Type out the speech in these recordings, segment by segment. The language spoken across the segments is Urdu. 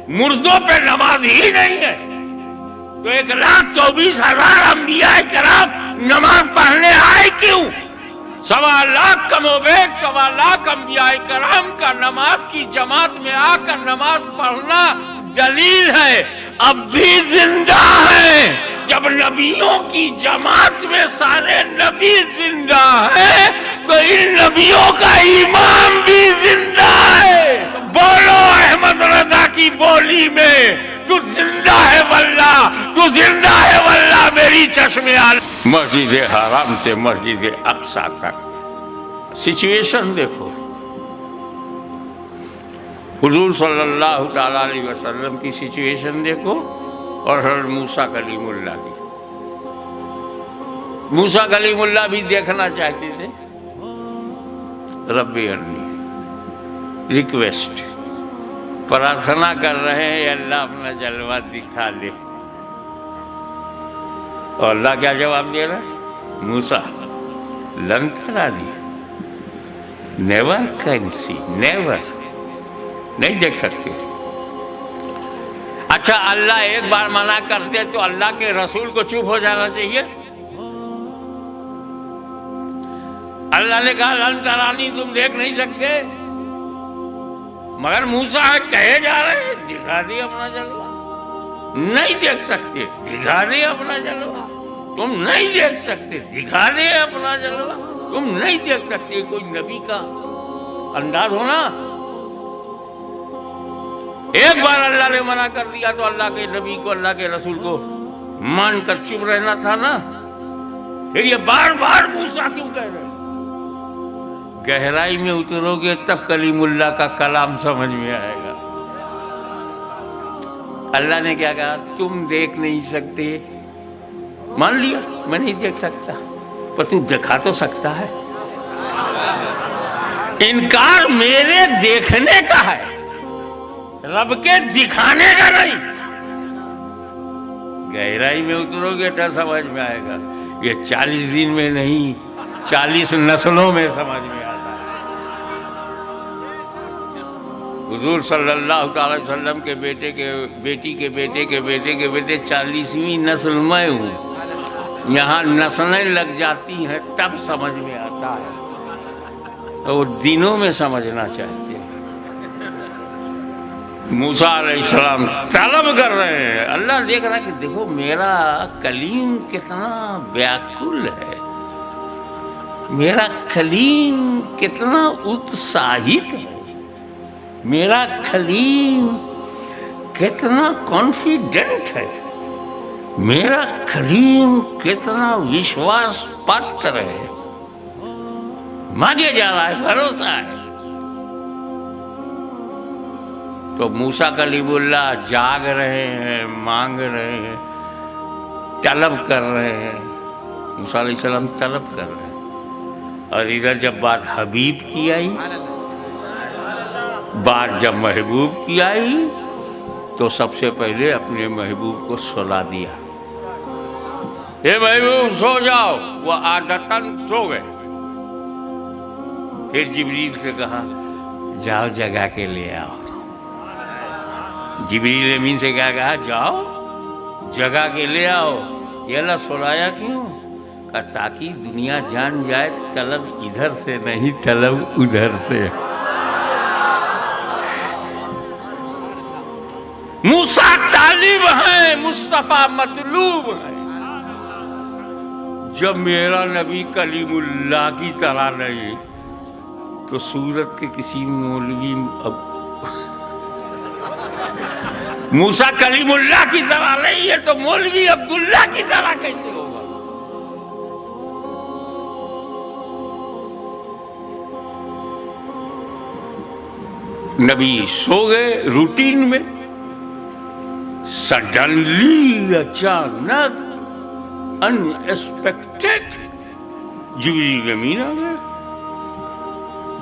مردوں پہ نماز ہی نہیں ہے تو 1,24,000 انبیاء کرام نماز پڑھنے آئے کیوں؟ 1.25 لاکھ کم و بیش 1.25 لاکھ انبیاء کرام کا نماز کی جماعت میں آ کر نماز پڑھنا دلیل ہے اب بھی زندہ ہے۔ جب نبیوں کی جماعت میں سارے نبی زندہ ہیں تو ان نبیوں کا ایمان بھی زندہ ہے۔ بولو احمد رضا کی بولی میں، تو زندہ ہے واللہ، تو زندہ ہے واللہ میری چشم آل۔ مسجد حرام سے مسجد اقصی تک سچویشن دیکھو، حضور صلی اللہ تعالیٰ علیہ وسلم کی سچویشن دیکھو اور حضرت موسیٰ کلیم اللہ کی۔ موسیٰ کلیم اللہ بھی دیکھنا چاہتے تھے، رب ارنی ریکویسٹ، پرارتھنا کر رہے ہیں اللہ اپنا جلوہ دکھا دے، اور اللہ کیا جواب دے رہا ہے؟ موسیٰ لن ترانی، نیور کین سی، نیور، نہیں دیکھ سکتے۔ اچھا اللہ ایک بار منع کرتے تو اللہ کے رسول کو چپ ہو جانا چاہیے؟ اللہ نے کہا لن ترانی، تم دیکھ نہیں سکتے، مگر موسیٰ کہے جا رہے ہیں دکھا دے اپنا جلوہ، نہیں دیکھ سکتے دکھا دے اپنا جلوہ، تم نہیں دیکھ سکتے دکھا دے اپنا جلوہ، تم نہیں دیکھ سکتے۔ کوئی نبی کا انداز ہونا، ایک بار اللہ نے منع کر دیا تو اللہ کے نبی کو، اللہ کے رسول کو مان کر چپ رہنا تھا نا، پھر یہ بار بار موسیٰ کیوں کہہ رہے ہیں؟ گہرائی میں اترو گے تب کلیم اللہ کا کلام سمجھ میں آئے گا۔ اللہ نے کیا کہا؟ تم دیکھ نہیں سکتے، مان لیا میں نہیں دیکھ سکتا، پر تو دکھا تو سکتا ہے۔ انکار میرے دیکھنے کا ہے، رب کے دکھانے کا نہیں۔ گہرائی میں اترو گے تو سمجھ میں آئے گا، یہ 40 دن میں نہیں 40 نسلوں میں سمجھ میں آتا ہے۔ حضور صلی اللہ تعالی وسلم کے بیٹے کے بیٹی کے بیٹے کے بیٹے کے بیٹے 40ویں نسل میں ہوں، یہاں نسلیں لگ جاتی ہیں تب سمجھ میں آتا ہے، وہ دنوں میں سمجھنا چاہتے ہیں۔ موسیٰ علیہ السلام طلب کر رہے ہیں، اللہ دیکھ رہا ہے کہ دیکھو میرا کلیم کتنا بیاکل ہے، میرا کلیم کتنا اتساہت ہے، میرا کلیم کتنا کانفیڈنٹ ہے، میرا کلیم کتنا وشواس پاتر ہے، مانگے جا رہا ہے، بھروسہ ہے۔ تو موسیٰ کلیم اللہ جاگ رہے ہیں، مانگ رہے ہیں، طلب کر رہے ہیں، موسیٰ علیہ السلام طلب کر رہے ہیں، اور ادھر جب بات حبیب کی آئی، بات جب محبوب کی آئی تو سب سے پہلے اپنے محبوب کو سلا دیا، اے محبوب سو جاؤ، وہ عادتاً سو گئے۔ پھر جبریل سے کہا جاؤ جگہ کے لے آؤ، جبریل امین سے کیا کہا؟ جاؤ جگہ کے لے آؤ۔ یہ اللہ سلایا کیوں؟ کہ تاکہ دنیا جان جائے طلب ادھر سے نہیں، طلب ادھر سے۔ موسیٰ طالب ہیں، مصطفیٰ مطلوب ہے۔ جب میرا نبی کلیم اللہ کی طرح نہیں تو سورت کے کسی مولوی اب موسیٰ کلیم اللہ کی طرح نہیں ہے تو مولوی عبداللہ کی طرح کیسے ہوگا؟ نبی سو گئے روٹین میں، سڈنلی اچانک ان ایکسپیکٹڈ جبریل امین آ گئے۔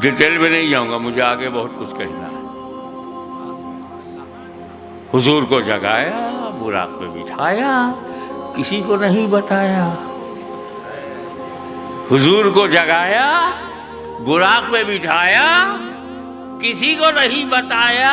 ڈیٹیل میں نہیں جاؤں گا، مجھے آگے بہت کچھ کہنا ہے۔ حضور کو جگایا، براق پہ بٹھایا، کسی کو نہیں بتایا۔ حضور کو جگایا، براق پہ بٹھایا، کسی کو نہیں بتایا۔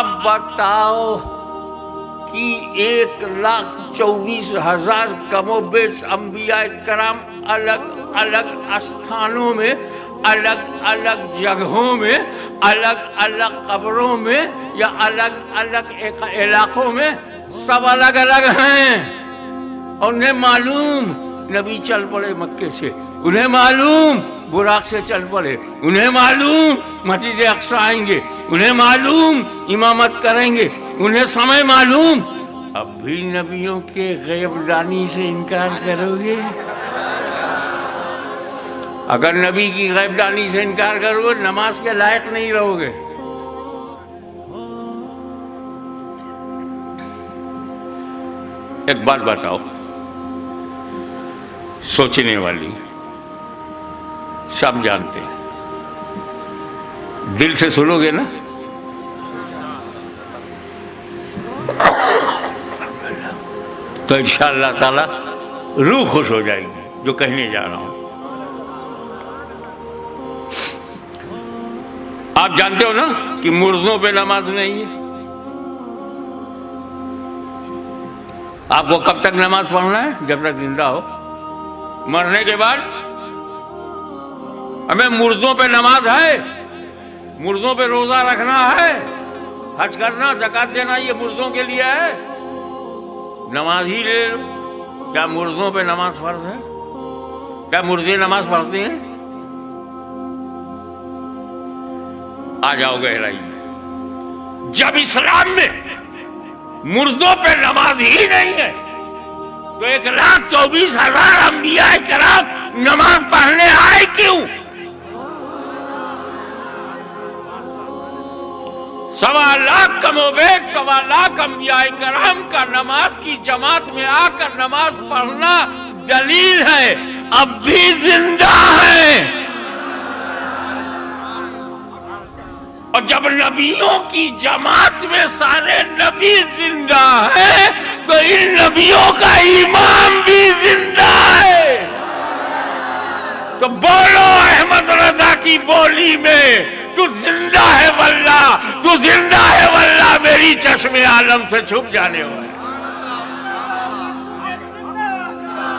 آپ بتاؤ کہ 1,24,000 کم و بیش انبیاء کرام الگ الگ استھانوں میں، الگ الگ جگہوں میں، الگ الگ قبروں میں یا الگ الگ علاقوں میں سب الگ الگ ہیں، اور انہیں معلوم نبی چل پڑے مکے سے، انہیں معلوم براق سے چل پڑے، انہیں معلوم مسجد اقصی آئیں گے، انہیں معلوم امامت کریں گے، انہیں سمے معلوم. اب بھی نبیوں کے غیب دانی سے انکار کرو گے؟ اگر نبی کی غیب دانی سے انکار کرو گے نماز کے لائق نہیں رہو گے. ایک بات بتاؤ سوچنے والی، سب جانتے ہیں، دل سے سنو گے نا؟ تو انشاءاللہ تعالی روح خوش ہو جائے گی جو کہنے جا رہا ہوں. آپ جانتے ہو نا کہ مردوں پہ نماز نہیں ہے. آپ کو کب تک نماز پڑھنا ہے؟ جب تک زندہ ہو. مرنے کے بعد ہمیں مردوں پہ نماز ہے، مردوں پہ روزہ رکھنا ہے، حج کرنا، زکات دینا، یہ مردوں کے لیے ہے. نماز ہی لے لو. کیا مردوں پہ نماز فرض ہے؟ کیا مردے نماز پڑھتے ہیں؟ آ جاؤ گہرائی میں. جب اسلام میں مردوں پہ نماز ہی نہیں ہے تو 1,24,000 انبیاء کرام نماز پڑھنے آئے کیوں؟ 1.25 کم و بیش 1.25 انبیاء کرام کا نماز کی جماعت میں آ کر نماز پڑھنا دلیل ہے اب بھی زندہ ہے. اور جب نبیوں کی جماعت میں سارے نبی زندہ ہیں تو ان نبیوں کا امام بھی زندہ ہے. تو بولو احمد رضا کی بولی میں، تو زندہ ہے واللہ، تو زندہ ہے واللہ، میری چشم عالم سے چھپ جانے والا.